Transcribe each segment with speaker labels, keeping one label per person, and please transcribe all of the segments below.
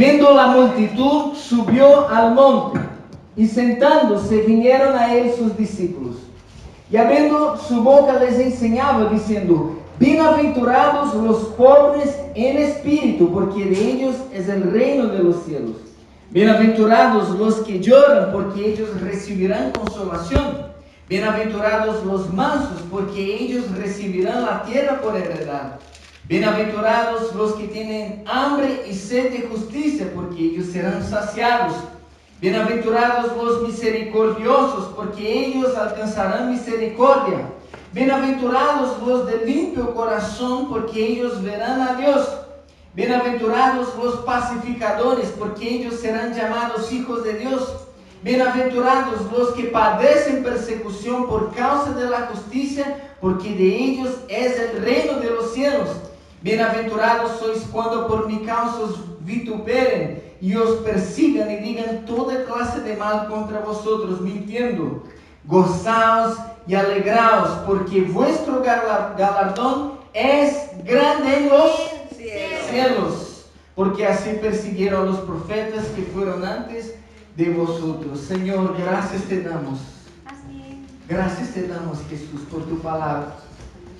Speaker 1: Viendo la multitud, subió al monte, y sentándose vinieron a él sus discípulos. Y abriendo su boca les enseñaba, diciendo: bienaventurados los pobres en espíritu, porque de ellos es el reino de los cielos. Bienaventurados los que lloran, porque ellos recibirán consolación. Bienaventurados los mansos, porque ellos recibirán la tierra por heredad. Bienaventurados los que tienen hambre y sed de justicia, porque ellos serán saciados. Bienaventurados los misericordiosos, porque ellos alcanzarán misericordia. Bienaventurados los de limpio corazón, porque ellos verán a Dios. Bienaventurados los pacificadores, porque ellos serán llamados hijos de Dios. Bienaventurados los que padecen persecución por causa de la justicia, porque de ellos es el reino de los cielos. Bienaventurados sois cuando por mi causa os vituperen y os persigan y digan toda clase de mal contra vosotros, mintiendo. Gozaos y alegraos, porque vuestro galardón es grande en los cielos, porque así persiguieron a los profetas que fueron antes de vosotros. Señor, gracias te damos. Gracias te damos, Jesús, por tu palabra.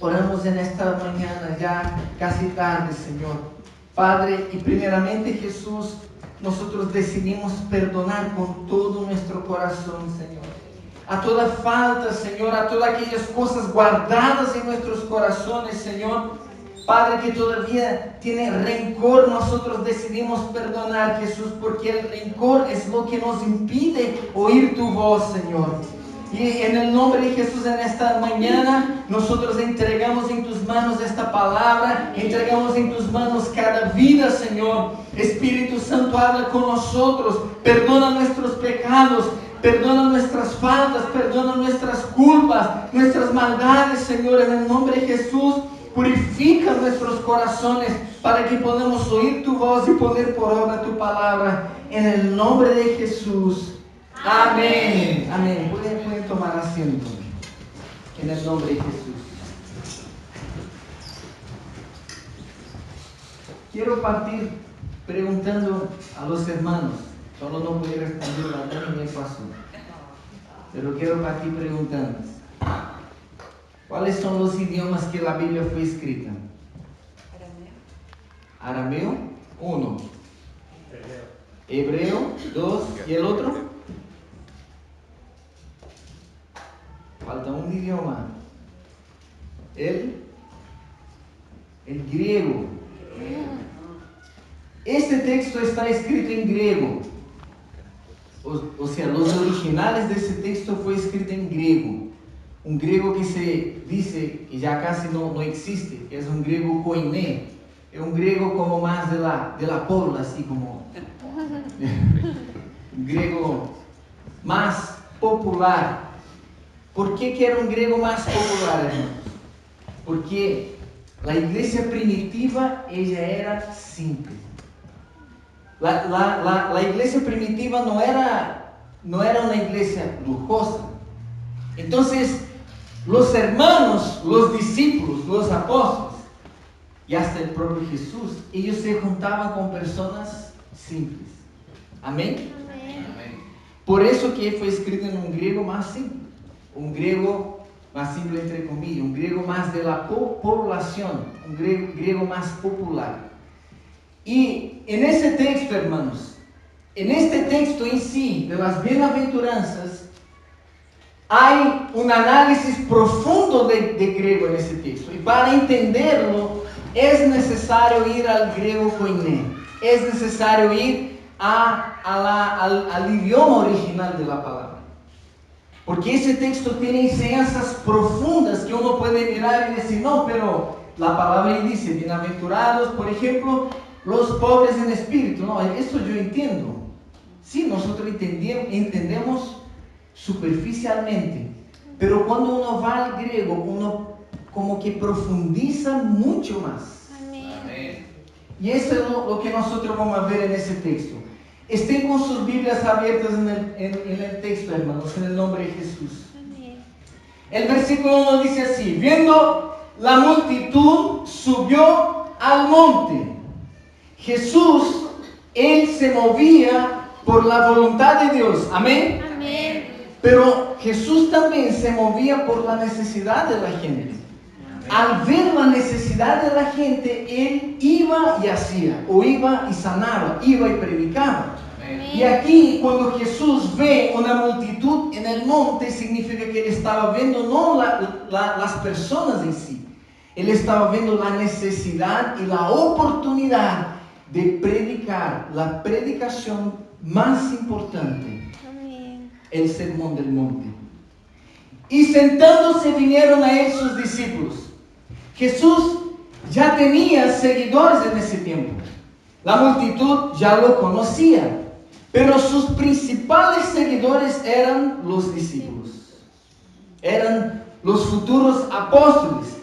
Speaker 1: Oramos en esta mañana, ya casi tarde, Señor. Padre, y primeramente, Jesús, nosotros decidimos perdonar con todo nuestro corazón, Señor. A toda falta, Señor, a todas aquellas cosas guardadas en nuestros corazones, Señor. Padre, que todavía tiene rencor, nosotros decidimos perdonar, Jesús, porque el rencor es lo que nos impide oír tu voz, Señor. Y en el nombre de Jesús, en esta mañana, nosotros entregamos en tus manos esta palabra, entregamos en tus manos cada vida, Señor. Espíritu Santo, habla con nosotros, perdona nuestros pecados, perdona nuestras faltas, perdona nuestras culpas, nuestras maldades, Señor, en el nombre de Jesús. Purifica nuestros corazones para que podamos oír tu voz y poner por obra tu palabra, en el nombre de Jesús. Amén. Amén. Pueden tomar asiento en el nombre de Jesús. Quiero partir preguntando a los hermanos. Solo no pude responder la y me pasó. Pero quiero partir preguntando: ¿cuáles son los idiomas que la Biblia fue escrita? Arameo, 1. Hebreo, 2. ¿Y el otro? Falta un idioma. El griego. Este texto está escrito en griego. O sea, los originales de ese texto fue escrito en griego. Un griego que se dice que ya casi no existe, que es un griego koiné. Es un griego como más de la pobla, así como un griego más popular. ¿Por qué que era un griego más popular, hermanos? Porque la iglesia primitiva, ella era simple. La iglesia primitiva no era una iglesia lujosa. Entonces, los hermanos, los discípulos, los apóstoles y hasta el propio Jesús, ellos se juntaban con personas simples. Amén. Amén. Por eso que fue escrito en un griego más simple. Un griego más simple entre comillas, un griego más de la población, un griego más popular. Y en ese texto, hermanos, en este texto en sí, de las bienaventuranzas, hay un análisis profundo de griego en ese texto. Y para entenderlo, es necesario ir al griego koiné. Es necesario ir al idioma original de la palabra. Porque ese texto tiene enseñanzas profundas que uno puede mirar y decir: no, pero la palabra dice, bienaventurados, por ejemplo, los pobres en espíritu. No, eso yo entiendo. Sí, nosotros entendemos superficialmente. Pero cuando uno va al griego, uno como que profundiza mucho más. Amén. Y eso es lo que nosotros vamos a ver en ese texto. Estén con sus Biblias abiertas en el texto, hermanos, en el nombre de Jesús. Amén. El versículo 1 dice así: viendo la multitud, subió al monte. Jesús Él se movía por la voluntad de Dios. Amén.
Speaker 2: Amén.
Speaker 1: Pero Jesús también se movía por la necesidad de la gente. Al ver la necesidad de la gente, Él iba y hacía, o iba y sanaba, iba y predicaba.
Speaker 2: Amén.
Speaker 1: Y aquí, cuando Jesús ve una multitud en el monte, significa que Él estaba viendo no las personas en sí. Él estaba viendo la necesidad y la oportunidad de predicar la predicación más importante,
Speaker 2: Amén.
Speaker 1: el sermón del monte. Y sentándose vinieron a Él sus discípulos. Jesús ya tenía seguidores en ese tiempo. La multitud ya lo conocía. Pero sus principales seguidores eran los discípulos. Eran los futuros apóstoles.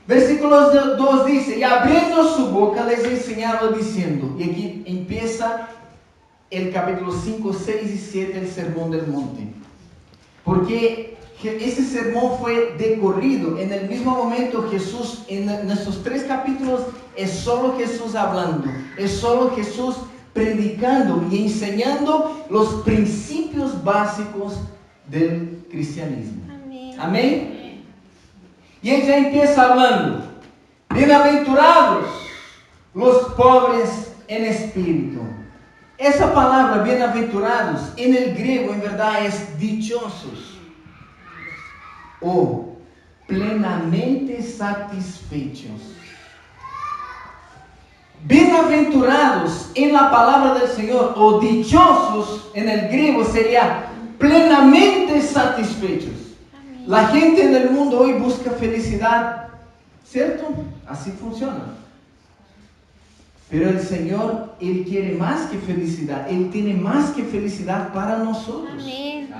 Speaker 1: Versículo 2 dice, y abriendo su boca les enseñaba diciendo, y aquí empieza el capítulo 5, 6 y 7, el sermón del monte. Porque ese sermón fue de corrido. En el mismo momento Jesús, en estos 3 capítulos, es solo Jesús hablando. Es solo Jesús predicando y enseñando los principios básicos del cristianismo.
Speaker 2: Amén.
Speaker 1: Amén. Y Él ya empieza hablando. Bienaventurados los pobres en espíritu. Esa palabra bienaventurados en el griego en verdad es dichosos o plenamente satisfechos. Bienaventurados en la palabra del Señor o dichosos en el griego sería plenamente satisfechos.
Speaker 2: Amén.
Speaker 1: La gente en el mundo hoy busca felicidad, ¿cierto? Así funciona. Pero el Señor, Él quiere más que felicidad. Él tiene más que felicidad para nosotros.
Speaker 2: Amén.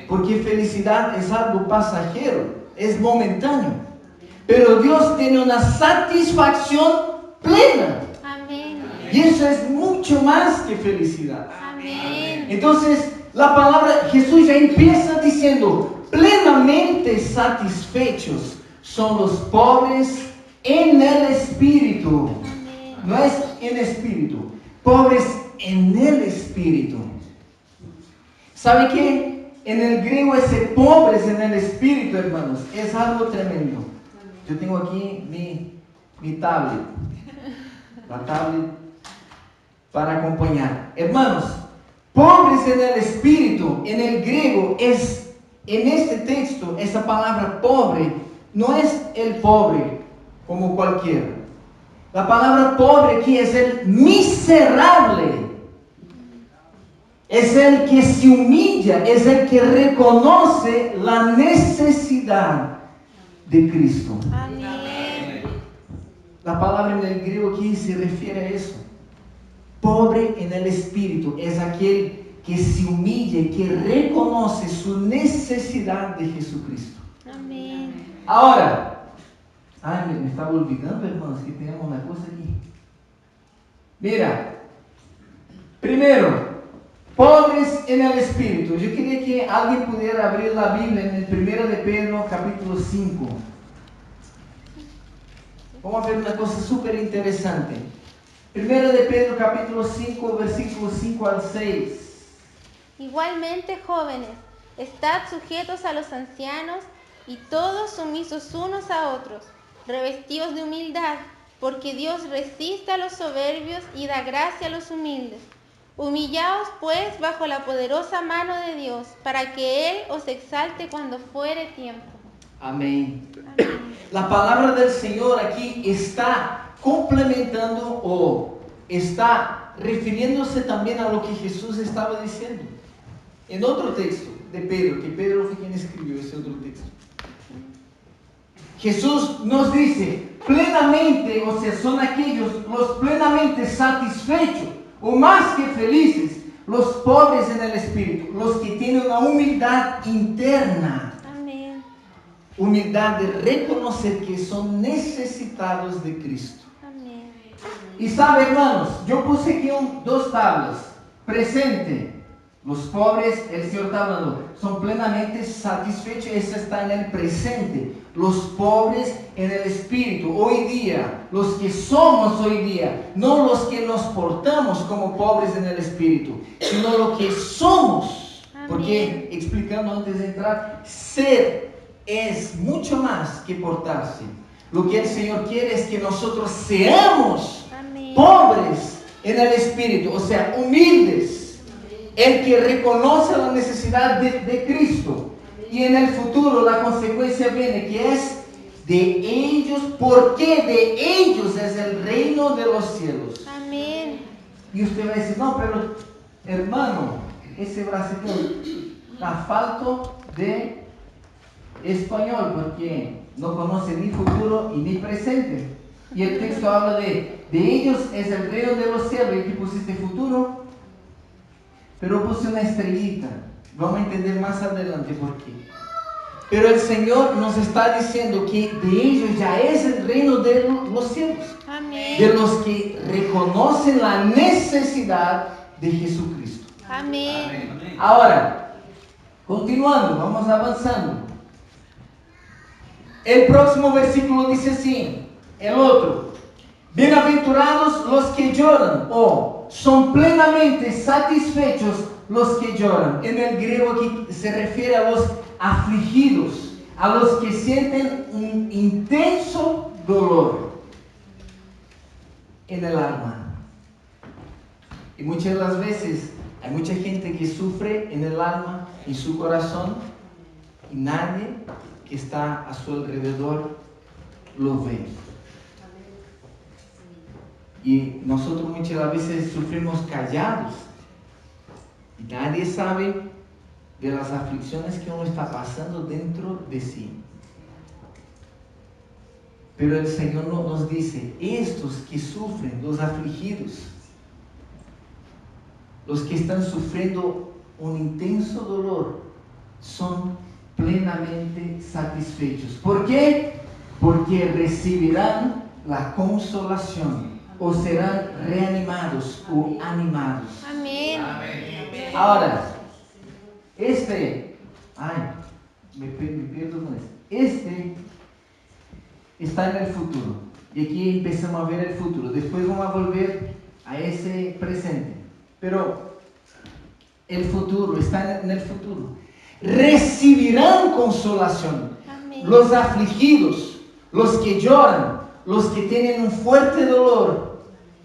Speaker 1: Porque felicidad es algo pasajero, es momentáneo. Pero Dios tiene una satisfacción plena.
Speaker 2: Amén.
Speaker 1: Y eso es mucho más que felicidad.
Speaker 2: Amén.
Speaker 1: Entonces, la palabra, Jesús ya empieza diciendo, plenamente satisfechos son los pobres en el espíritu.
Speaker 2: Amén.
Speaker 1: No es en espíritu, pobres en el espíritu. ¿Sabe qué? En el griego ese pobres en el espíritu, hermanos, es algo tremendo. Yo tengo aquí mi tablet, la tablet para acompañar. Hermanos, pobres en el espíritu, en el griego es, en este texto, esa palabra pobre, no es el pobre como cualquiera. La palabra pobre aquí es el miserable. Es el que se humilla, es el que reconoce la necesidad de Cristo.
Speaker 2: Amén.
Speaker 1: La palabra en el griego aquí se refiere a eso. Pobre en el espíritu es aquel que se humilla, que reconoce su necesidad de Jesucristo.
Speaker 2: Amén.
Speaker 1: Ahora, me estaba olvidando, hermanos, que tenemos una cosa aquí. Mira, primero, pobres en el espíritu. Yo quería que alguien pudiera abrir la Biblia en el 1 de Pedro, capítulo 5. Vamos a ver una cosa súper interesante. 1 de Pedro, capítulo 5, versículos 5 al 6.
Speaker 2: Igualmente, jóvenes, estad sujetos a los ancianos y todos sumisos unos a otros, revestidos de humildad, porque Dios resiste a los soberbios y da gracia a los humildes. Humillaos pues bajo la poderosa mano de Dios, para que Él os exalte cuando fuere tiempo.
Speaker 1: Amén.
Speaker 2: Amén.
Speaker 1: La palabra del Señor aquí está complementando o está refiriéndose también a lo que Jesús estaba diciendo. En otro texto de Pedro, que Pedro fue quien escribió ese otro texto. Jesús nos dice, plenamente, o sea, son aquellos los plenamente satisfechos, o más que felices, los pobres en el espíritu, los que tienen una humildad interna.
Speaker 2: Amén.
Speaker 1: Humildad de reconocer que son necesitados de Cristo.
Speaker 2: Amén.
Speaker 1: Y sabe, hermanos, yo puse aquí 2 tablas, presente Los pobres, el Señor está hablando, son plenamente satisfechos. Eso está en el presente. Los pobres en el espíritu, hoy día, los que somos hoy día, no los que nos portamos como pobres en el espíritu, sino lo que somos.
Speaker 2: Amén.
Speaker 1: Porque, explicando antes de entrar, ser es mucho más que portarse. Lo que el Señor quiere es que nosotros seamos
Speaker 2: Amén.
Speaker 1: pobres en el espíritu, o sea, humildes. El que reconoce la necesidad de Cristo. Y en el futuro la consecuencia viene, que es de ellos, porque de ellos es el reino de los cielos.
Speaker 2: Amén.
Speaker 1: Y usted va a decir, no, pero hermano, ese brasileño está falto de español, porque no conoce ni futuro y ni presente. Y el texto habla de ellos es el reino de los cielos. ¿Y aquí pusiste futuro? Pero puse una estrellita. Vamos a entender más adelante por qué. Pero el Señor nos está diciendo que de ellos ya es el reino de los cielos.
Speaker 2: Amén.
Speaker 1: De los que reconocen la necesidad de Jesucristo.
Speaker 2: Amén.
Speaker 1: Ahora, continuando, vamos avanzando. El próximo versículo dice así, el otro. Bienaventurados los que lloran, o son plenamente satisfechos los que lloran. En el griego aquí se refiere a los afligidos, a los que sienten un intenso dolor en el alma. Y muchas de las veces hay mucha gente que sufre en el alma, en su corazón, y nadie que está a su alrededor lo ve. Y nosotros muchas veces sufrimos callados. Y nadie sabe de las aflicciones que uno está pasando dentro de sí. Pero el Señor nos dice, estos que sufren, los afligidos, los que están sufriendo un intenso dolor, son plenamente satisfechos. ¿Por qué? Porque recibirán la consolación, o serán reanimados o animados.
Speaker 2: Amén.
Speaker 1: Ahora, me pierdo con esto. Está en el futuro. Y aquí empezamos a ver el futuro. Después vamos a volver a ese presente. Pero el futuro, está en el futuro. Recibirán consolación.
Speaker 2: Amén.
Speaker 1: Los afligidos, los que lloran, los que tienen un fuerte dolor,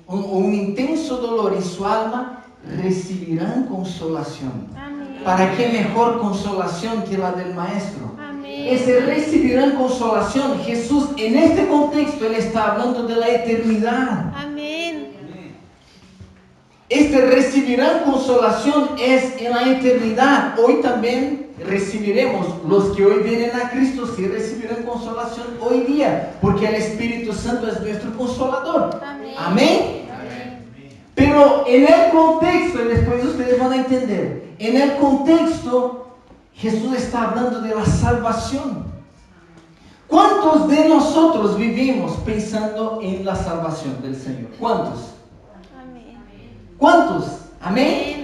Speaker 1: un intenso dolor en su alma, recibirán consolación.
Speaker 2: Amén.
Speaker 1: ¿Para qué mejor consolación que la del Maestro?
Speaker 2: Amén.
Speaker 1: Ese recibirán consolación. Jesús, en este contexto, Él está hablando de la eternidad.
Speaker 2: Amén.
Speaker 1: Este recibirán consolación es en la eternidad. Hoy también recibiremos, los que hoy vienen a Cristo, sí recibirán consolación hoy día, porque el Espíritu Santo es nuestro consolador.
Speaker 2: Amén.
Speaker 1: Amén. Pero en el contexto, y después ustedes van a entender, en el contexto, Jesús está hablando de la salvación. ¿Cuántos de nosotros vivimos pensando en la salvación del Señor? ¿Cuántos?
Speaker 2: Amén.
Speaker 1: ¿Cuántos? ¿Amén?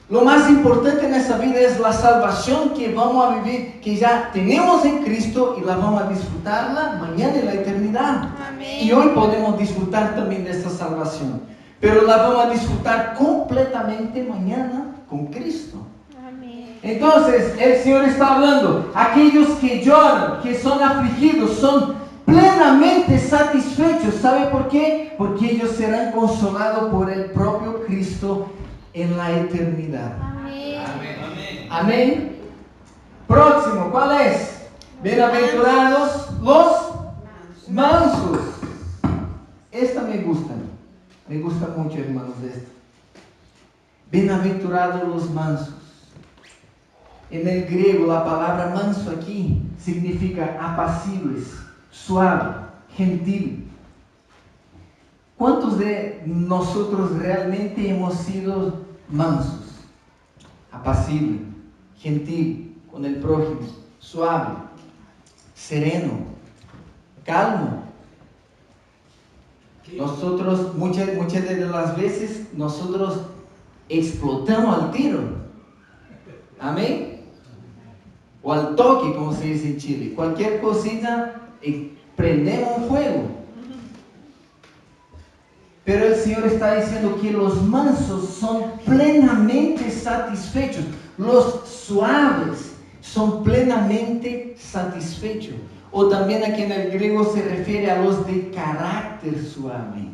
Speaker 1: Lo más importante en esa vida es la salvación que vamos a vivir, que ya tenemos en Cristo, y la vamos a disfrutarla mañana en la eternidad.
Speaker 2: Amén.
Speaker 1: Y hoy podemos disfrutar también de esta salvación, pero la vamos a disfrutar completamente mañana con Cristo.
Speaker 2: Amén.
Speaker 1: Entonces el Señor está hablando, aquellos que lloran, que son afligidos, son plenamente satisfechos. ¿Sabe por qué? Porque ellos serán consolados por el propio Cristo en la eternidad.
Speaker 2: Amén.
Speaker 1: Amén. Próximo, ¿cuál es? Bienaventurados los mansos. Esta me gusta mucho, hermanos, de esta. Bienaventurados los mansos. En el griego la palabra manso aquí significa apacibles, suave, gentil. ¿Cuántos de nosotros realmente hemos sido mansos, apacible, gentil con el prójimo, suave, sereno, calmo? Nosotros muchas de las veces nosotros explotamos al tiro. Amén. O al toque, como se dice en Chile. Cualquier cosita, prendemos un fuego. Pero el Señor está diciendo que los mansos son plenamente satisfechos. Los suaves son plenamente satisfechos. O también aquí en el griego se refiere a los de carácter suave.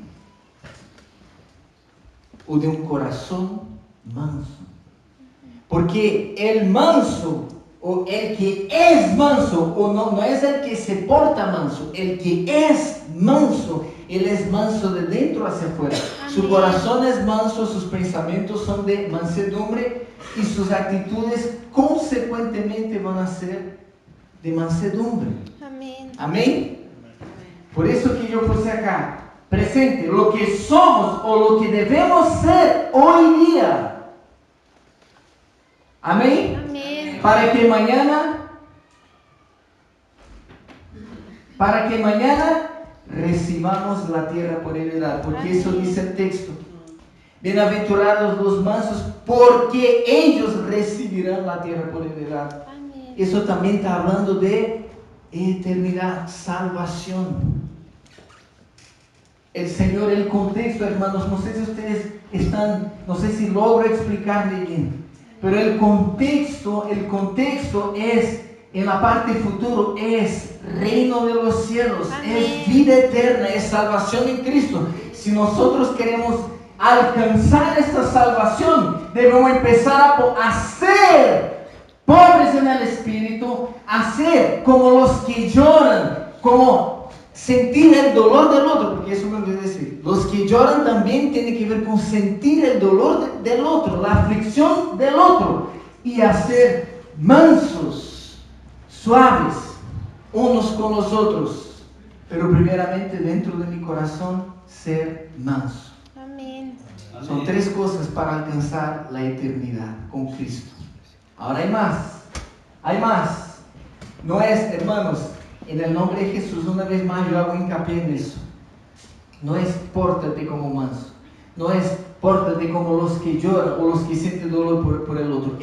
Speaker 1: O de un corazón manso. Porque el manso, o el que es manso, o no es el que se porta manso, el que es manso, él es manso de dentro hacia afuera. Amén. Su corazón es manso, sus pensamientos son de mansedumbre y sus actitudes consecuentemente van a ser de mansedumbre.
Speaker 2: Amén.
Speaker 1: Amén. Por eso que yo puse acá, presente, lo que somos o lo que debemos ser hoy día. Amén.
Speaker 2: Amén.
Speaker 1: Para que mañana recibamos la tierra por heredad, porque amén. Eso dice el texto. Bienaventurados los mansos, porque ellos recibirán la tierra por heredad. Amén. Eso también está hablando de eternidad, salvación. El Señor, el contexto, hermanos, no sé si ustedes no sé si logro explicarle bien, pero el contexto es, en la parte futuro, es reino de los cielos, amén. Es vida eterna, es salvación en Cristo. Si nosotros queremos alcanzar esta salvación, debemos empezar a ser pobres en el espíritu, a ser como los que lloran, como sentir el dolor del otro, porque eso me quiere decir. Los que lloran también tienen que ver con sentir el dolor del otro, la aflicción del otro, y hacer mansos, suaves, unos con los otros, pero primeramente dentro de mi corazón ser manso.
Speaker 2: Amén.
Speaker 1: Son 3 cosas para alcanzar la eternidad con Cristo. Ahora hay más. No es, hermanos, en el nombre de Jesús, una vez más yo hago hincapié en eso. No es pórtate como manso. No es pórtate como los que lloran o los que sienten dolor por el otro.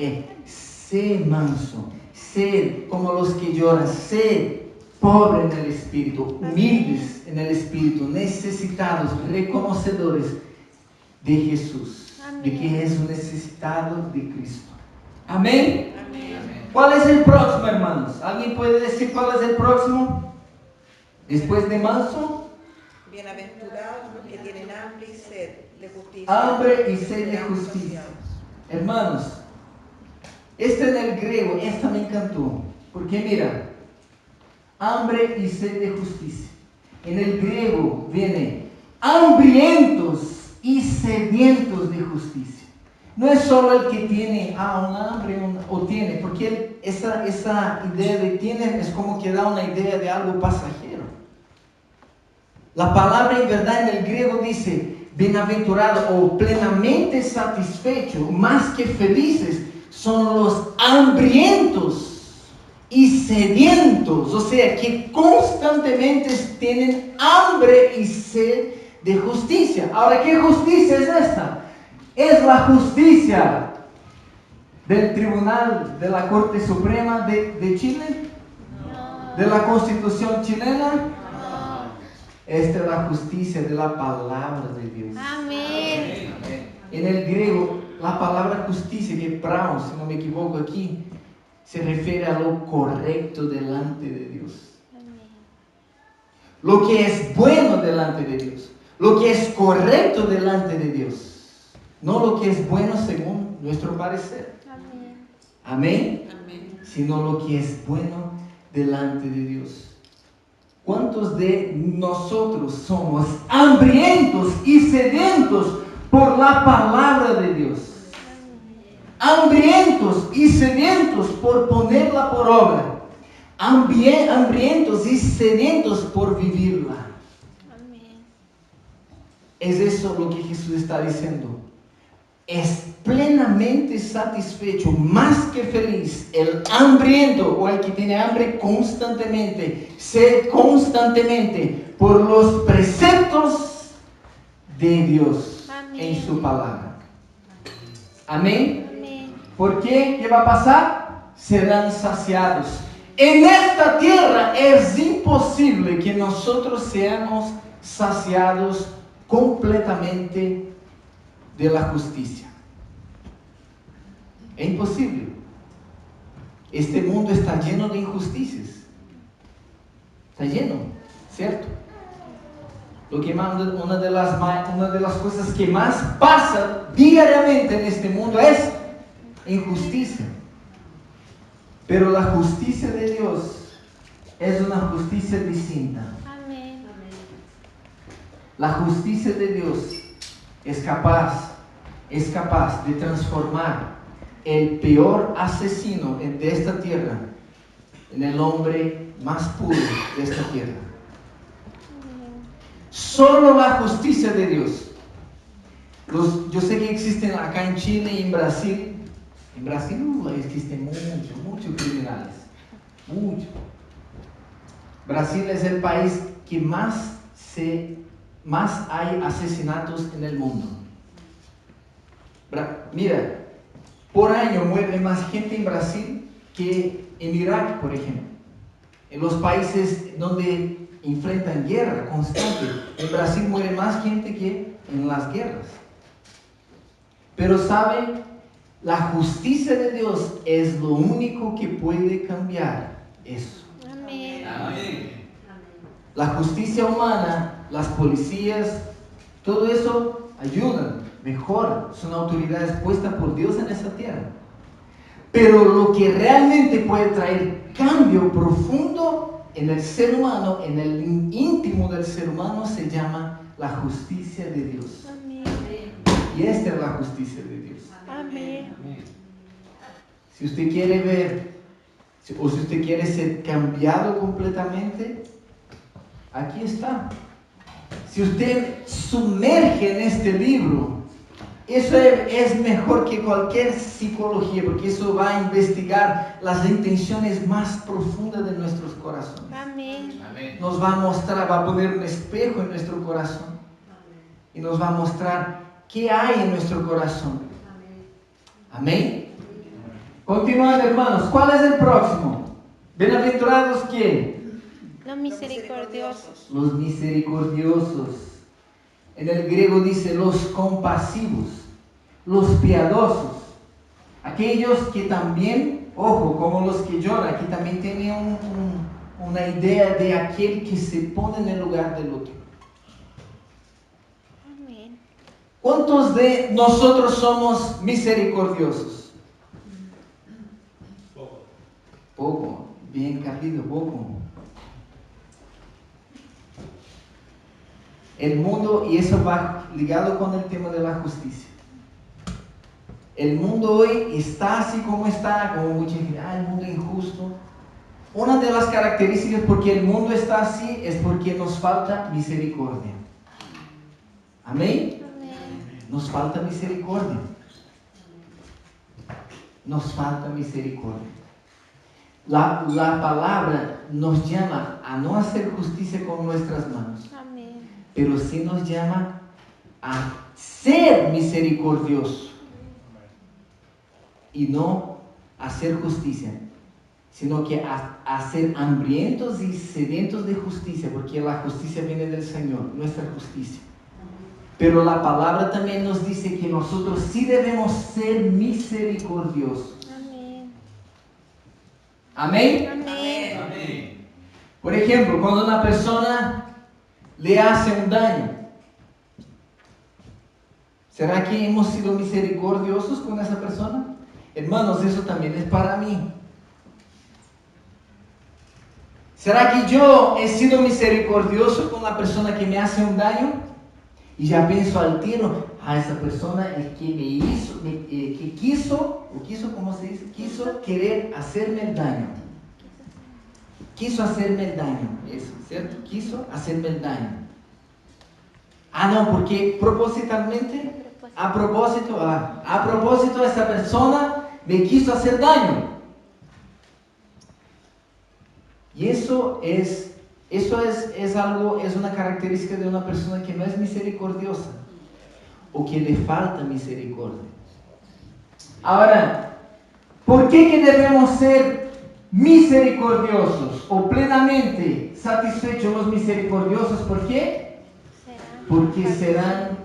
Speaker 1: Sé manso. Sé como los que lloran. Sé pobre en el espíritu. Humildes en el espíritu. Necesitados, reconocedores de Jesús. Amén. De que es un necesitado de Cristo. Amén. Amén. ¿Cuál es el próximo, hermanos? ¿Alguien puede decir cuál es el próximo? Después de manso.
Speaker 3: Bienaventurados los que tienen hambre y sed de justicia.
Speaker 1: Hambre y sed de justicia. Hermanos, en el griego, esta me encantó. Porque mira, hambre y sed de justicia. En el griego viene hambrientos y sedientos de justicia. No es solo el que tiene un hambre o tiene, porque esa idea de tiene es como que da una idea de algo pasajero. La palabra en verdad en el griego dice bienaventurado o plenamente satisfecho, más que felices, son los hambrientos y sedientos, o sea, que constantemente tienen hambre y sed de justicia. Ahora, ¿qué justicia es esta? Es la justicia del Tribunal de la Corte Suprema de Chile, no. De la Constitución chilena. No. Esta es la justicia de la palabra de Dios.
Speaker 2: Amén.
Speaker 1: En el griego, la palabra justicia, que praus, si no me equivoco aquí, se refiere a lo correcto delante de Dios. Amén. Lo que es bueno delante de Dios, lo que es correcto delante de Dios. No lo que es bueno según nuestro parecer. Amén. Amén. Amén. Sino lo que es bueno delante de Dios. ¿Cuántos de nosotros somos hambrientos y sedientos por la palabra de Dios? Hambrientos y sedientos por ponerla por obra. Hambrientos y sedientos por vivirla. Amén. Es eso lo que Jesús está diciendo. Es plenamente satisfecho, más que feliz, el hambriento o el que tiene hambre constantemente, sed constantemente por los preceptos de Dios. Amén. En su palabra. Amén.
Speaker 2: Amén.
Speaker 1: ¿Por qué? ¿Qué va a pasar? Serán saciados. En esta tierra es imposible que nosotros seamos saciados completamente de la justicia. Es imposible. Este mundo está lleno de injusticias. Está lleno, ¿cierto? Lo que más, una de las cosas que más pasa diariamente en este mundo es injusticia. Pero la justicia de Dios es una justicia distinta.
Speaker 2: Amén.
Speaker 1: La justicia de Dios es capaz de transformar el peor asesino de esta tierra en el hombre más puro de esta tierra. Solo la justicia de Dios. Yo sé que existen acá en Chile y en Brasil. En Brasil existen muchos criminales. Mucho. Brasil es el país que más hay asesinatos en el mundo. Mira, por año muere más gente en Brasil que en Irak, por ejemplo. En los países donde enfrentan guerra constante, en Brasil muere más gente que en las guerras. Pero ¿saben? La justicia de Dios es lo único que puede cambiar eso.
Speaker 2: Amén.
Speaker 4: Amén.
Speaker 1: La justicia humana, las policías, todo eso ayudan, mejoran, son autoridades puestas por Dios en esta tierra. Pero lo que realmente puede traer cambio profundo en el ser humano, en el íntimo del ser humano, se llama la justicia de Dios.
Speaker 2: Amén.
Speaker 1: Y esta es la justicia de Dios.
Speaker 2: Amén.
Speaker 1: Si usted quiere ver, o si usted quiere ser cambiado completamente, aquí está. Si usted sumerge en este libro, eso es mejor que cualquier psicología, porque eso va a investigar las intenciones más profundas de nuestros corazones.
Speaker 2: Amén.
Speaker 4: Amén.
Speaker 1: Nos va a mostrar, va a poner un espejo en nuestro corazón y nos va a mostrar qué hay en nuestro corazón. Amén. Continuando, hermanos, ¿cuál es el próximo? Bienaventurados, ¿quién?
Speaker 2: Los misericordiosos.
Speaker 1: Los misericordiosos. En el griego dice los compasivos, los piadosos, aquellos que también, ojo, como los que lloran, aquí también tienen una idea de aquel que se pone en el lugar del otro.
Speaker 2: Amén.
Speaker 1: ¿Cuántos de nosotros somos misericordiosos? Poco, bien cabido, poco. El mundo, y eso va ligado con el tema de la justicia. El mundo hoy está así como está, como mucha gente, el mundo es injusto. Una de las características por que el mundo está así es porque nos falta misericordia. Amén.
Speaker 2: Amén.
Speaker 1: Nos falta misericordia. Nos falta misericordia. La palabra nos llama a no hacer justicia con nuestras manos,
Speaker 2: Amén.
Speaker 1: pero sí nos llama a ser misericordioso y no a hacer justicia, sino que a ser hambrientos y sedientos de justicia, porque la justicia viene del Señor, nuestra justicia. Pero la palabra también nos dice que nosotros sí debemos ser misericordiosos.
Speaker 2: Amén.
Speaker 1: Amén.
Speaker 2: Amén.
Speaker 4: Amén.
Speaker 1: Por ejemplo, cuando una persona le hace un daño, ¿será que hemos sido misericordiosos con esa persona? Hermanos, eso también es para mí. ¿Será que yo he sido misericordioso con la persona que me hace un daño? Y ya pienso al tiro, esa persona es que me hizo, que quiso, ¿cómo se dice? Quiso querer hacerme el daño. Quiso hacerme el daño, eso, ¿cierto? Quiso hacerme el daño. No, porque propositalmente, a propósito esa persona me quiso hacer daño. Y eso es algo, es una característica de una persona que no es misericordiosa o que le falta misericordia. Ahora, ¿por qué que debemos ser misericordiosos o plenamente satisfechos los misericordiosos? ¿Por qué? Porque serán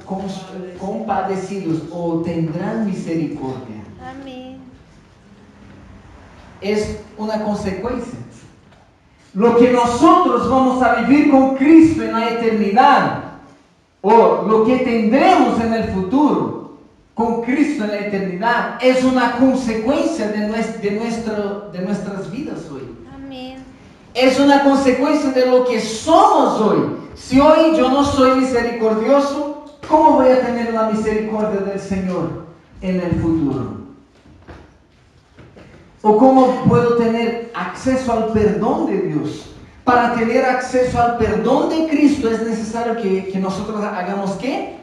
Speaker 1: compadecidos o tendrán misericordia.
Speaker 2: Amén.
Speaker 1: Es una consecuencia. Lo que nosotros vamos a vivir con Cristo en la eternidad, o lo que tendremos en el futuro con Cristo en la eternidad, es una consecuencia de nuestras vidas hoy.
Speaker 2: Amén.
Speaker 1: Es una consecuencia de lo que somos hoy. Si hoy yo no soy misericordioso, ¿cómo voy a tener la misericordia del Señor en el futuro? ¿O cómo puedo tener acceso al perdón de Dios? Para tener acceso al perdón de Cristo es necesario que nosotros hagamos ¿qué?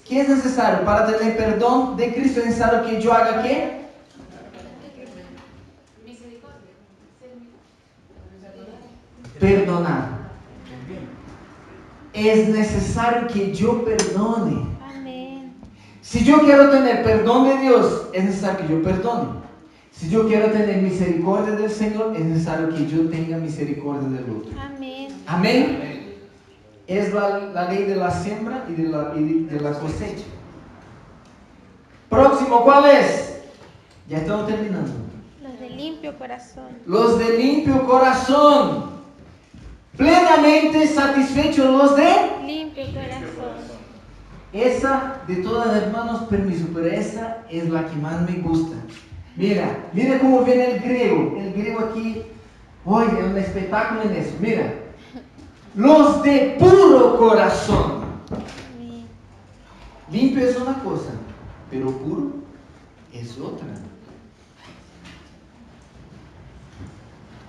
Speaker 1: ¿Qué es necesario? Para tener perdón de Cristo es necesario que yo haga ¿qué? Perdonar. Es necesario que yo perdone.
Speaker 2: Amén.
Speaker 1: Si yo quiero tener perdón de Dios, es necesario que yo perdone. Si yo quiero tener misericordia del Señor, es necesario que yo tenga misericordia del otro.
Speaker 2: Amén.
Speaker 1: Amén. Es la ley de la siembra y de la cosecha. Próximo, ¿cuál es? Ya estamos terminando.
Speaker 2: Los de limpio corazón.
Speaker 1: Los de limpio corazón. Plenamente satisfechos los de
Speaker 2: Limpio corazón.
Speaker 1: esa, de todas hermanos, permiso, pero esa es la que más me gusta. Mira cómo viene el griego. El griego aquí, oye, es un espectáculo en eso. Mira, los de puro corazón.
Speaker 2: Amén.
Speaker 1: Limpio es una cosa, pero puro es otra.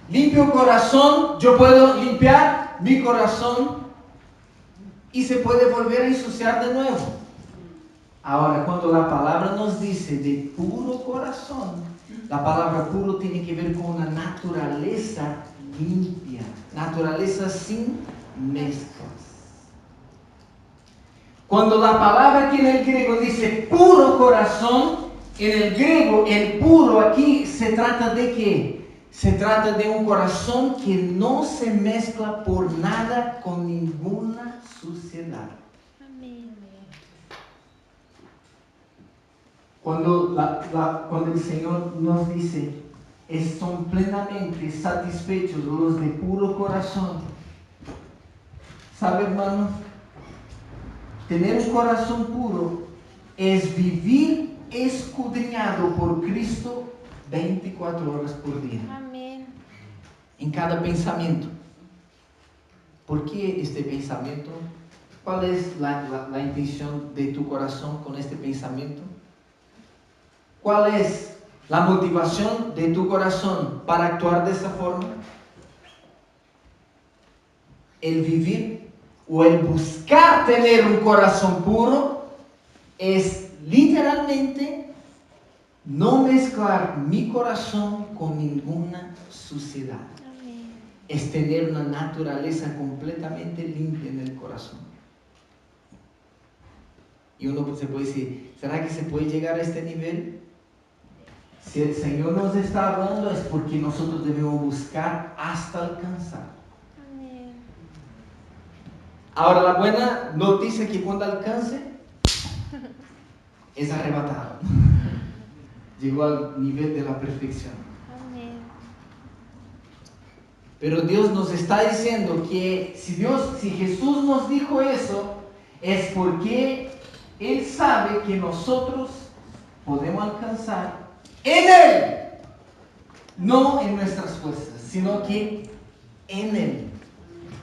Speaker 1: Limpio corazón, yo puedo limpiar mi corazón y se puede volver a ensuciar de nuevo. Ahora, cuando la palabra nos dice de puro corazón, la palabra puro tiene que ver con una naturaleza limpia, naturaleza sin mezclas. Cuando la palabra aquí en el griego dice puro corazón, en el griego el puro aquí se trata de ¿qué? Se trata de un corazón que no se mezcla por nada con ninguna suciedad.
Speaker 2: Amén.
Speaker 1: Cuando el Señor nos dice, son plenamente satisfechos los de puro corazón. ¿Sabe, hermanos? Tener un corazón puro es vivir escudriñado por Cristo 24 horas por día.
Speaker 2: Amén.
Speaker 1: En cada pensamiento. ¿Por qué este pensamiento? ¿Cuál es la intención de tu corazón con este pensamiento? ¿Cuál es la motivación de tu corazón para actuar de esa forma? El vivir o el buscar tener un corazón puro es literalmente no mezclar mi corazón con ninguna suciedad.
Speaker 2: Amén.
Speaker 1: Es tener una naturaleza completamente limpia en el corazón. Y uno se puede decir, ¿será que se puede llegar a este nivel? Si el Señor nos está hablando es porque nosotros debemos buscar hasta alcanzar.
Speaker 2: Amén.
Speaker 1: Ahora la buena noticia es que cuando alcance es arrebatado. Llegó al nivel de la perfección.
Speaker 2: Amén.
Speaker 1: Pero Dios nos está diciendo que si Jesús nos dijo eso, es porque Él sabe que nosotros podemos alcanzar en Él, no en nuestras fuerzas, sino que en Él.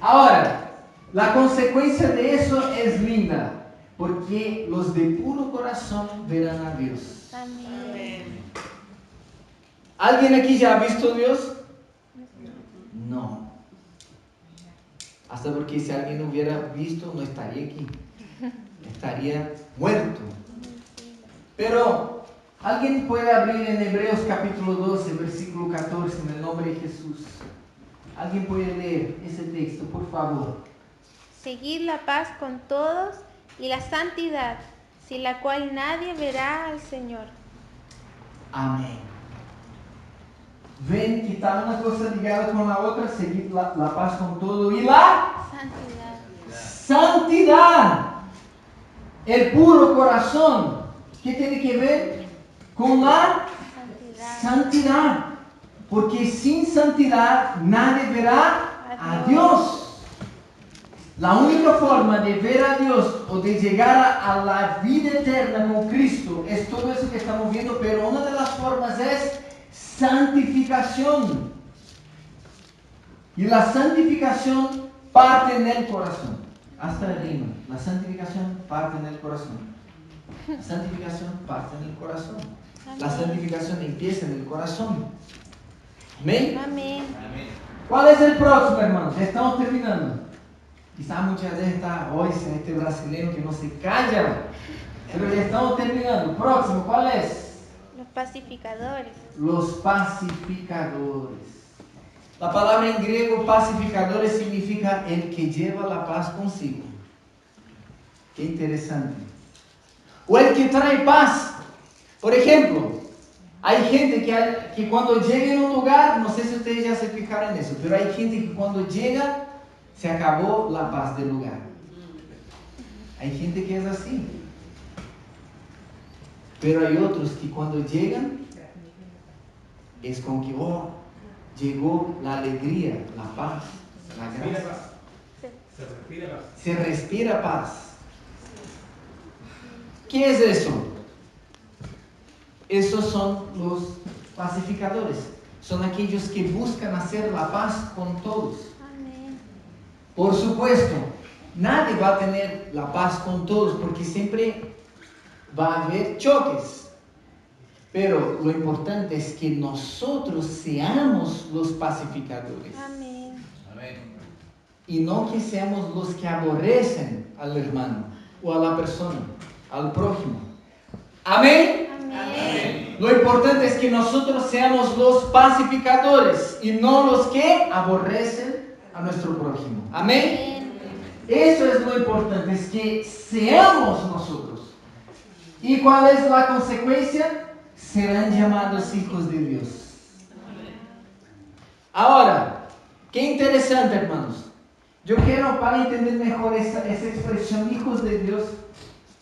Speaker 1: Ahora, la consecuencia de eso es linda, porque los de puro corazón verán a Dios.
Speaker 2: Amén.
Speaker 1: ¿Alguien aquí ya ha visto a Dios? No. Hasta porque si alguien hubiera visto, no estaría aquí. Estaría muerto. Pero alguien puede abrir en Hebreos capítulo 12, versículo 14, en el nombre de Jesús. Alguien puede leer ese texto, por favor.
Speaker 2: Seguid la paz con todos y la santidad, sin la cual nadie verá al Señor.
Speaker 1: Amém. Ven que está una cosa ligada con la otra, seguir la paz con todo y la santidad. El puro corazón. ¿Qué tiene que ver con la santidad? Porque sin santidad nadie verá a Dios. La única forma de ver a Dios o de llegar a la vida eterna con Cristo es todo eso que estamos viendo, pero una de las formas es santificación. Y la santificación parte en el corazón. Hasta el rima. La santificación parte en el corazón. La santificación parte en el corazón. La santificación empieza en el corazón. Amén.
Speaker 2: Amén.
Speaker 1: ¿Cuál es el próximo, hermanos? Ya estamos terminando. Quizás muchas veces está hoy este brasileño que no se calla. Pero ya estamos terminando. Próximo, ¿cuál es?
Speaker 2: Los pacificadores.
Speaker 1: Los pacificadores. La palabra en griego pacificadores significa el que lleva la paz consigo. Qué interesante. O el que trae paz. Por ejemplo, hay gente que cuando llega en un lugar, no sé si ustedes ya se fijaron en eso, pero hay gente que cuando llega, se acabó la paz del lugar. Hay gente que es así. Pero hay otros que cuando llegan, es como que, llegó la alegría, la paz, la gracia. Se respira paz. ¿Qué es eso? Esos son los pacificadores. Son aquellos que buscan hacer la paz con todos.
Speaker 2: Amén.
Speaker 1: Por supuesto, nadie va a tener la paz con todos porque siempre va a haber choques. Pero lo importante es que nosotros seamos los pacificadores.
Speaker 2: Amén.
Speaker 1: Y no que seamos los que aborrecen al hermano o a la persona, al prójimo. Amén.
Speaker 2: Amén.
Speaker 1: Lo importante es que nosotros seamos los pacificadores y no los que aborrecen a nuestro prójimo. Amén. Eso es lo importante, es que seamos nosotros. ¿Y cuál es la consecuencia? Serán llamados hijos de Dios. Ahora, qué interesante, hermanos. Yo quiero, para entender mejor esa expresión, hijos de Dios,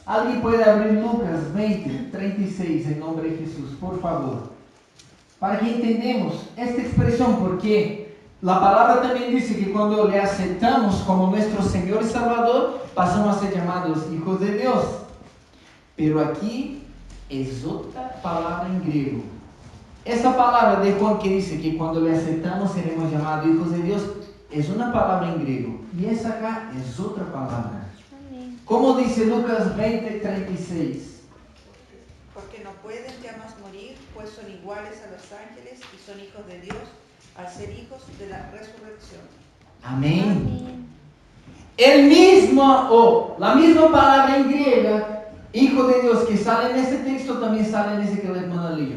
Speaker 1: alguien puede abrir Lucas 20, 36, en nombre de Jesús, por favor. Para que entendamos esta expresión, porque la palabra también dice que cuando le aceptamos como nuestro Señor y Salvador, pasamos a ser llamados hijos de Dios. Pero aquí es otra palabra en griego. Esa palabra de Juan que dice que cuando le aceptamos seremos llamados hijos de Dios, es una palabra en griego. Y esa acá es otra palabra.
Speaker 2: Amén.
Speaker 1: Como dice Lucas 20, 36.
Speaker 3: Porque no pueden ya más morir, pues son iguales a los ángeles y son hijos de Dios al ser hijos de la resurrección.
Speaker 1: Amén. El mismo, o la misma palabra en griega, hijo de Dios, que sale en ese texto, también sale en ese que la hermana leyó.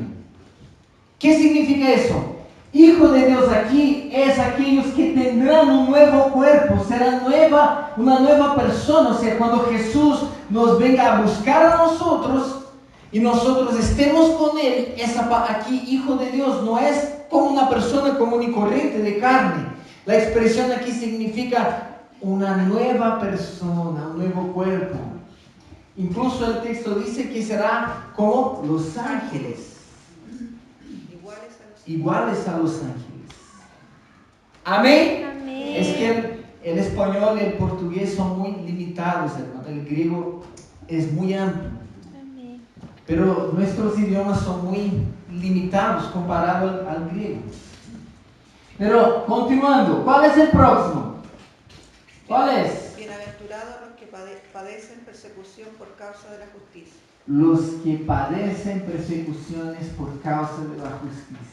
Speaker 1: ¿Qué significa eso? Hijo de Dios aquí es aquellos que tendrán un nuevo cuerpo, serán una nueva persona. O sea, cuando Jesús nos venga a buscar a nosotros y nosotros estemos con Él, aquí hijo de Dios no es como una persona común y corriente de carne. La expresión aquí significa una nueva persona, un nuevo cuerpo. Incluso el texto dice que será como los ángeles. Iguales a los ángeles. Amén.
Speaker 2: Amén.
Speaker 1: Es que el español y el portugués son muy limitados, hermano. El griego es muy amplio.
Speaker 2: Amén.
Speaker 1: Pero nuestros idiomas son muy limitados comparado al griego. Pero continuando, ¿cuál es el próximo? ¿Cuál es?
Speaker 3: Bienaventurados los que padecen persecución por causa de la justicia.
Speaker 1: Los que padecen persecuciones por causa de la justicia.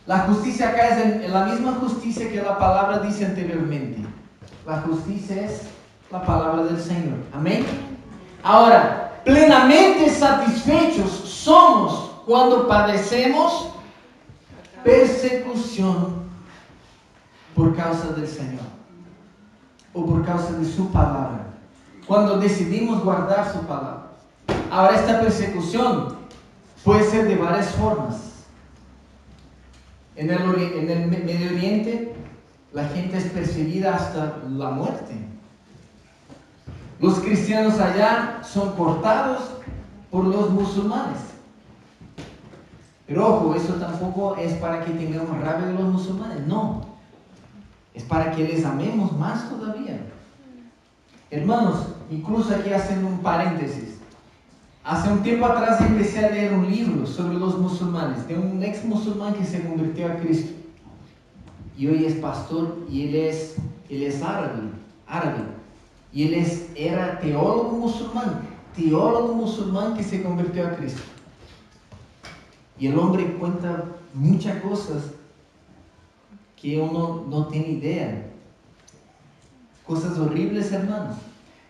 Speaker 1: La justicia acá es la misma justicia que la palabra dice anteriormente. La justicia es la palabra del Señor. Amén. Ahora, plenamente satisfechos somos cuando padecemos persecución por causa del Señor o por causa de su palabra. cuando decidimos guardar su palabra. Ahora, esta persecución puede ser de varias formas. En el Medio Oriente, la gente es perseguida hasta la muerte. Los cristianos allá son cortados por los musulmanes. Pero ojo, eso tampoco es para que tengamos rabia de los musulmanes, no. Es para que les amemos más todavía. Hermanos, incluso aquí hacen un paréntesis. Hace un tiempo atrás empecé a leer un libro sobre los musulmanes, de un ex musulmán que se convirtió a Cristo. Y hoy es pastor y él es árabe. Y él era teólogo musulmán que se convirtió a Cristo. Y el hombre cuenta muchas cosas que uno no tiene idea. Cosas horribles, hermanos.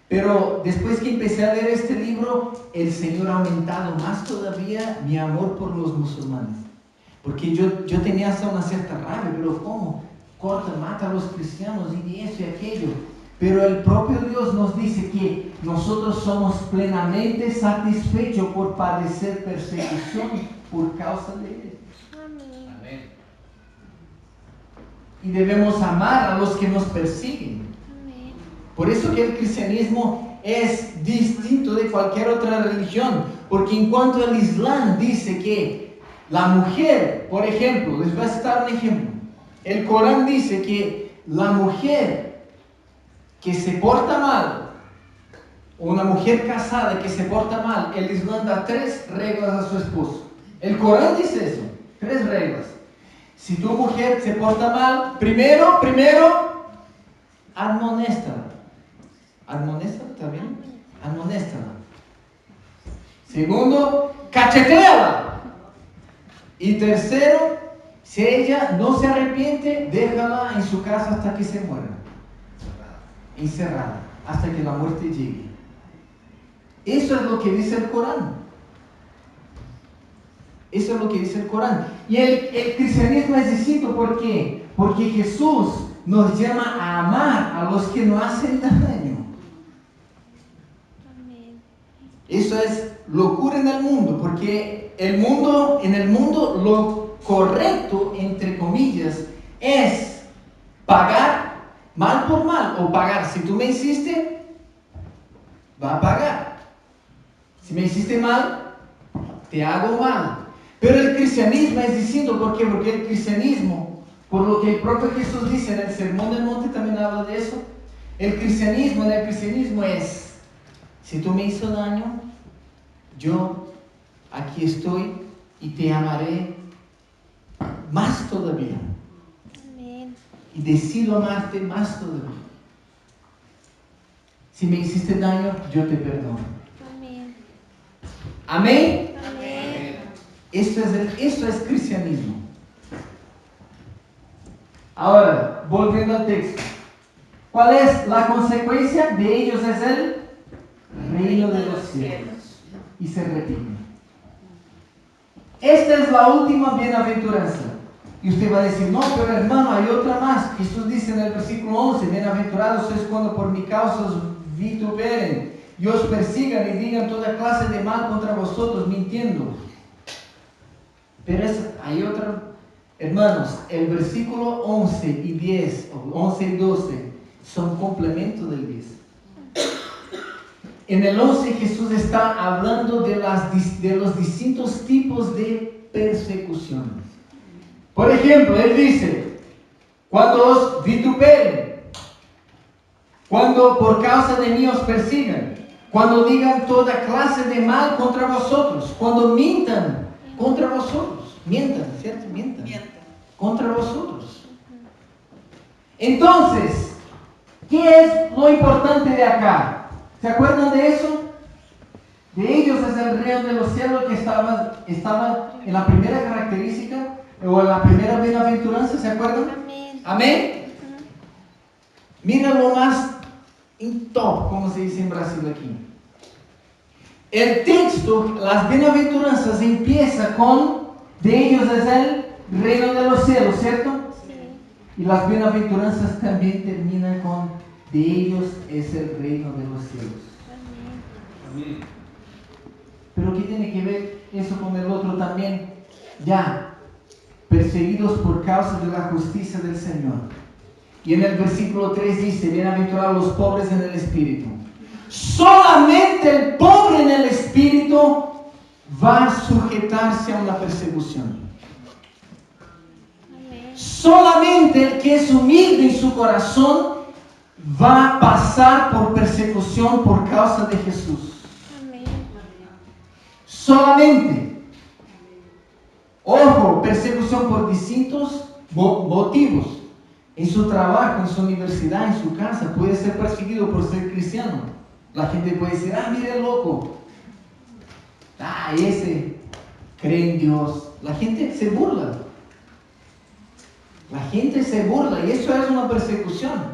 Speaker 1: Pero después que empecé a leer este libro, el Señor ha aumentado más todavía mi amor por los musulmanes. Porque yo tenía hasta una cierta rabia, pero ¿cómo? Corta, mata a los cristianos y eso y aquello. Pero el propio Dios nos dice que nosotros somos plenamente satisfechos por padecer persecución por causa de Él.
Speaker 2: Amén.
Speaker 1: Y debemos amar a los que nos persiguen.
Speaker 2: Amén.
Speaker 1: Por eso que el cristianismo es distinto de cualquier otra religión. Porque en cuanto al Islam dice que la mujer, por ejemplo, les voy a citar un ejemplo. El Corán dice que la mujer que se porta mal, o una mujer casada que se porta mal, el Islam da 3 reglas a su esposo. El Corán dice eso, 3 reglas. Si tu mujer se porta mal, primero, admonéstala. ¿Admonéstala? ¿Está bien? Admonéstala. Segundo, cachetéala. Y tercero, si ella no se arrepiente, déjala en su casa hasta que se muera. Encerrada, hasta que la muerte llegue. Eso es lo que dice el Corán. Eso es lo que dice el Corán. Y el cristianismo es distinto. ¿Por qué? Porque Jesús nos llama a amar a los que nos hacen daño.
Speaker 2: Amén.
Speaker 1: Eso es locura en el mundo, porque en el mundo lo correcto, entre comillas, es pagar mal por mal, o pagar. Si tú me hiciste, va a pagar. Si me hiciste mal, te hago mal. Pero el cristianismo es distinto. ¿Por qué? Porque el cristianismo, por lo que el propio Jesús dice en el Sermón del Monte, también habla de eso. En el cristianismo es, si tú me hizo daño, yo aquí estoy y te amaré más todavía.
Speaker 2: Amén.
Speaker 1: Y decido amarte más todavía. Si me hiciste daño, yo te perdono.
Speaker 2: Amén.
Speaker 1: Amén.
Speaker 2: Amén.
Speaker 1: Esto es cristianismo. Ahora, volviendo al texto. ¿Cuál es la consecuencia? De ellos es el reino de los cielos. Y se repite. Esta es la última bienaventuranza. Y usted va a decir, no, pero hermano, hay otra más. Jesús dice en el versículo 11, bienaventurados sois cuando por mi causa os vituperen y os persigan y digan toda clase de mal contra vosotros, mintiendo. Pero hay otra, hermanos, el versículo 11 y 10, o 11 y 12, son complementos del 10. En el 11 Jesús está hablando de los distintos tipos de persecuciones. Por ejemplo, Él dice, cuando os vituperen, cuando por causa de mí os persigan, cuando digan toda clase de mal contra vosotros, cuando mientan contra vosotros, mientan, ¿cierto? Mientan. Contra vosotros. Entonces, ¿qué es lo importante de acá? ¿Se acuerdan de eso? De ellos es el reino de los cielos que estaba en la primera característica, o en la primera bienaventuranza, ¿se acuerdan?
Speaker 2: Amén.
Speaker 1: Amén. Mira lo más en top, como se dice en Brasil aquí. El texto, las bienaventuranzas empieza con, de ellos es el reino de los cielos, ¿cierto?
Speaker 2: Sí.
Speaker 1: Y las bienaventuranzas también terminan con, de ellos es el reino de los cielos.
Speaker 2: Amén.
Speaker 1: Pero ¿qué tiene que ver eso con el otro también? Ya, perseguidos por causa de la justicia del Señor. Y en el versículo 3 dice, bienaventurados los pobres en el espíritu. Solamente el pobre en el espíritu va a sujetarse a una persecución.
Speaker 2: Amén.
Speaker 1: Solamente el que es humilde en su corazón va a pasar por persecución por causa de Jesús.
Speaker 2: Amén.
Speaker 1: Solamente. Ojo, persecución por distintos motivos. En su trabajo, en su universidad, en su casa, puede ser perseguido por ser cristiano. La gente puede decir, mire el loco. Ese cree en Dios. La gente se burla. La gente se burla y eso es una persecución.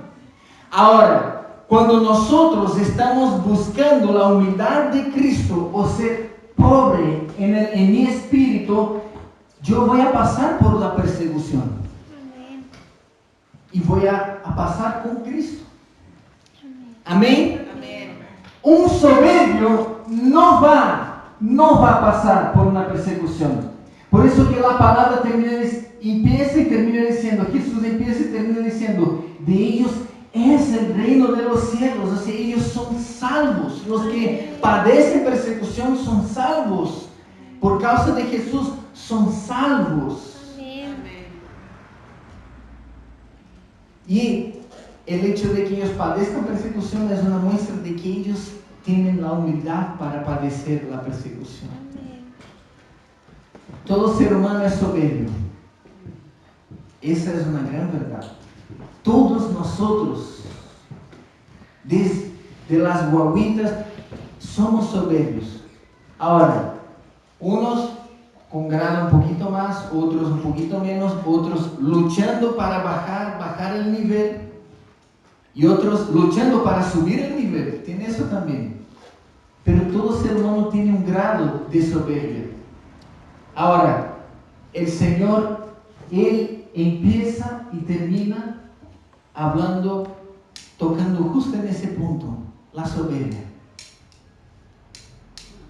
Speaker 1: Ahora, cuando nosotros estamos buscando la humildad de Cristo o ser pobre en mi espíritu, yo voy a pasar por la persecución.
Speaker 2: Amén.
Speaker 1: Y voy a pasar con Cristo.
Speaker 2: Amén.
Speaker 1: Amén.
Speaker 3: Amén.
Speaker 1: Un soberbio no va a pasar por una persecución. Por eso que la palabra empieza y termina diciendo, Jesús empieza y termina diciendo, de ellos es el reino de los cielos. O sea, ellos son salvos. Los que padecen persecución son salvos. Por causa de Jesús son salvos.
Speaker 2: Amén.
Speaker 1: Y el hecho de que ellos padezcan persecución es una muestra de que ellos tienen la humildad para padecer la persecución.
Speaker 2: Amén.
Speaker 1: Todo ser humano es soberbio. Esa es una gran verdad. Todos nosotros, desde las guaguitas, somos soberbios. Ahora, unos con grado un poquito más, otros un poquito menos, otros luchando para bajar el nivel y otros luchando para subir el nivel. Tiene eso también. Pero todo ser humano tiene un grado de soberbia. Ahora, el Señor, Él empieza y termina hablando, tocando justo en ese punto, la soberbia.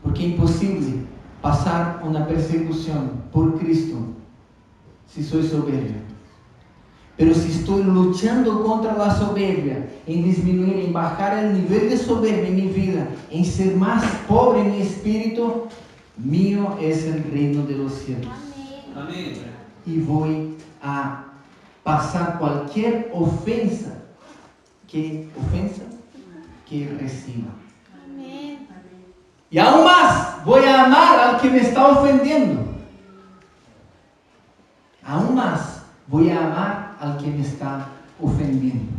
Speaker 1: Porque es imposible pasar una persecución por Cristo si soy soberbio. Pero si estoy luchando contra la soberbia, en disminuir, en bajar el nivel de soberbia en mi vida, en ser más pobre en mi espíritu, mío es el reino de los cielos.
Speaker 2: Amén.
Speaker 1: Y voy a pasar cualquier ofensa que reciba.
Speaker 2: Amén.
Speaker 1: Y aún más, voy a amar al que me está ofendiendo. Aún más, voy a amar al que me está ofendiendo.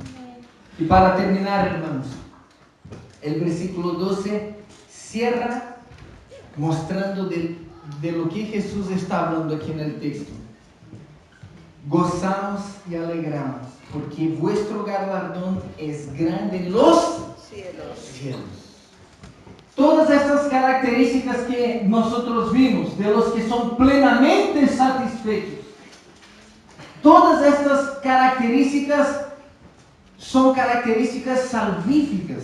Speaker 1: Y para terminar, hermanos, el versículo 12 cierra mostrando de lo que Jesús está hablando aquí en el texto. Gozamos y alegramos, porque vuestro galardón es grande en los cielos. Todas estas características que nosotros vimos, de los que son plenamente satisfechos, todas estas características son características salvíficas,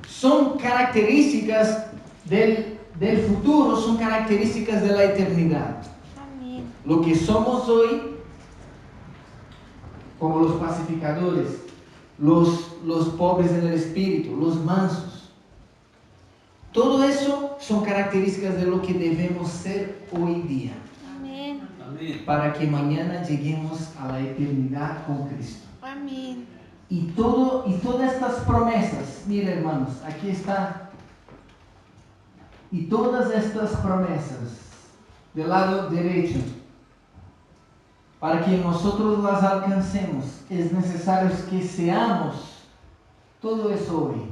Speaker 1: son características del futuro, son características de la eternidad.
Speaker 2: Amén.
Speaker 1: Lo que somos hoy, como los pacificadores, los pobres en el espíritu, los mansos, todo eso son características de lo que debemos ser hoy día,
Speaker 2: Amén.
Speaker 1: para que mañana lleguemos a la eternidad con Cristo.
Speaker 2: Amén.
Speaker 1: Y todas estas promesas, mira hermanos, aquí está. Y todas estas promesas del lado derecho, para que nosotros las alcancemos, es necesario que seamos todo eso hoy,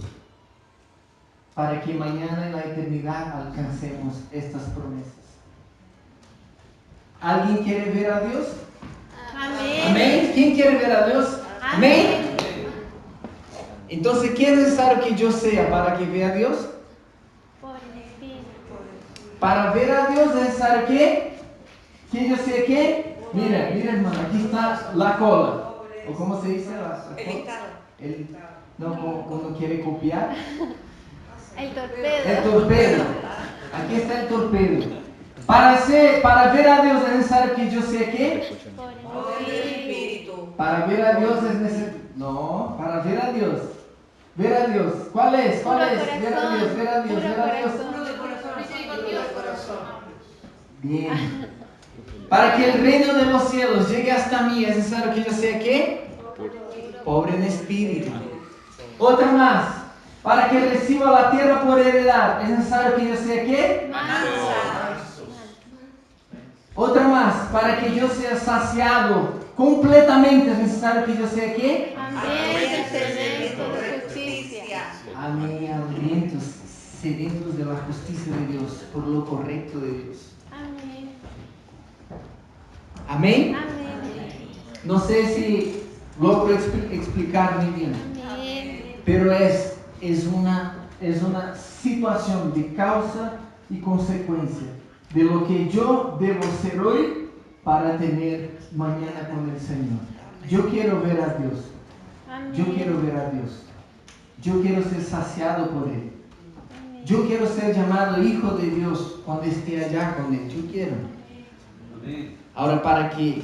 Speaker 1: para que mañana en la eternidad alcancemos estas promesas. ¿Alguien quiere ver a Dios?
Speaker 2: Amén.
Speaker 1: Amén. ¿Quién quiere ver a Dios? Amén. Entonces, ¿qué es necesario que yo sea para que vea a Dios?
Speaker 2: Por el Espíritu.
Speaker 1: Para ver a Dios es necesario que yo sea qué. Mira hermano, aquí está la cola. ¿O cómo se dice?
Speaker 3: El listado.
Speaker 1: No, cuando quiere copiar.
Speaker 2: El torpedo.
Speaker 1: El torpedo. Aquí está el torpedo. Para ver a Dios es necesario que yo sea ¿qué?
Speaker 3: Poder del Espíritu.
Speaker 1: Para ver a Dios es necesario. No, para ver a Dios. Ver a Dios. ¿Cuál es?
Speaker 2: Puro
Speaker 1: Ver a Dios,
Speaker 2: corazón,
Speaker 1: ver a Dios,
Speaker 2: puro
Speaker 1: ver a Dios.
Speaker 2: corazón.
Speaker 3: Puro de corazón, puro de corazón.
Speaker 1: Bien. Para que el reino de los cielos llegue hasta mí es necesario que yo sea ¿qué? Pobre en espíritu. Otra más. Para que reciba la tierra por heredad es necesario que yo sea ¿qué? Otra más. Para que yo sea saciado completamente es necesario que yo sea ¿qué?
Speaker 2: Hambrientos, sedientos de justicia.
Speaker 1: Amén, hambrientos, sedientos de la justicia de Dios, por lo correcto de Dios.
Speaker 2: Amén.
Speaker 1: Amén.
Speaker 2: Amén.
Speaker 1: No sé si logro explicar muy bien,
Speaker 2: Amén.
Speaker 1: pero es una situación de causa y consecuencia de lo que yo debo ser hoy para tener mañana con el Señor. Yo quiero ver a Dios. Yo quiero ver a Dios. Yo quiero ser saciado por Él. Yo quiero ser llamado hijo de Dios cuando esté allá con Él. Yo quiero. Ahora, para que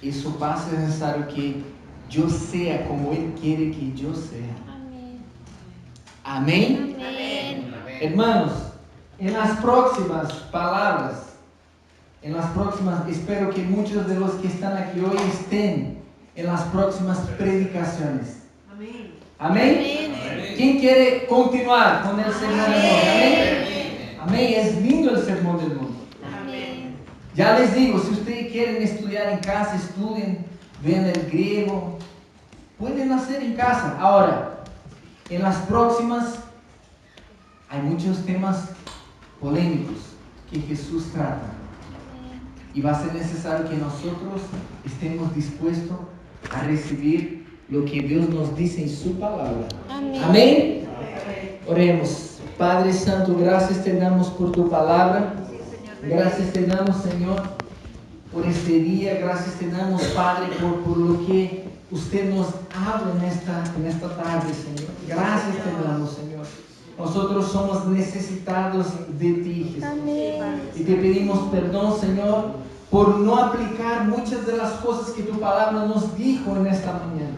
Speaker 1: eso pase es necesario que yo sea como Él quiere que yo sea.
Speaker 2: Amén.
Speaker 1: Amén.
Speaker 2: Amén.
Speaker 1: Hermanos, en las próximas palabras, espero que muchos de los que están aquí hoy estén en las próximas predicaciones.
Speaker 3: Amén.
Speaker 1: Amén.
Speaker 2: Amén.
Speaker 1: ¿Quién quiere continuar con el sermón del monte?
Speaker 2: Amén.
Speaker 1: Amén. Es lindo el sermón del monte.
Speaker 2: Amén.
Speaker 1: Ya les digo, si ustedes quieren estudiar en casa, estudien, vean el griego, pueden hacer en casa. Ahora, en las próximas hay muchos temas polémicos que Jesús trata. Y va a ser necesario que nosotros estemos dispuestos a recibir lo que Dios nos dice en su palabra.
Speaker 2: Amén.
Speaker 1: Amén. Oremos. Padre Santo, gracias te damos por tu palabra. Gracias te damos, Señor, por este día. Gracias te damos, Padre, por lo que usted nos habla en esta tarde, Señor. Gracias te damos, Señor. Nosotros somos necesitados de ti, Jesús.
Speaker 2: Amén.
Speaker 1: Y te pedimos perdón, Señor, por no aplicar muchas de las cosas que tu palabra nos dijo en esta mañana.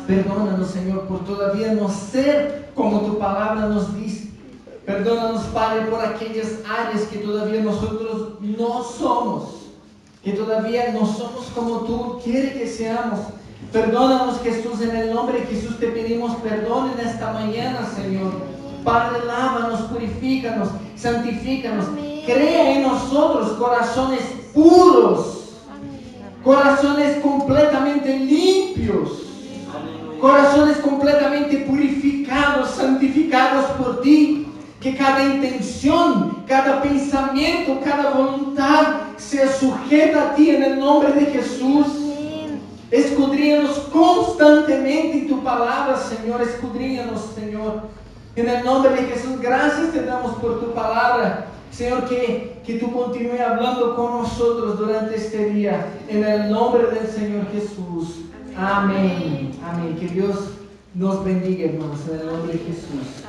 Speaker 1: Perdónanos, Señor, por todavía no ser como tu palabra nos dice. Perdónanos, Padre, por aquellas áreas que todavía nosotros no somos, que todavía no somos como tú quieres que seamos. Perdónanos, Jesús, en el nombre de Jesús te pedimos perdón en esta mañana, Señor. Padre, lávanos, purifícanos, santifícanos.
Speaker 2: Amén.
Speaker 1: Crea en nosotros corazones puros, corazones completamente limpios, corazones completamente purificados, santificados por ti. Que cada intención, cada pensamiento, cada voluntad sea sujeta a ti en el nombre de Jesús. Escudriñanos constantemente en tu palabra, Señor. Escudriñanos, Señor. En el nombre de Jesús, gracias te damos por tu palabra. Señor, que tú continúes hablando con nosotros durante este día. En el nombre del Señor Jesús. Amén. Amén. Que Dios nos bendiga, hermanos, en el nombre de Jesús.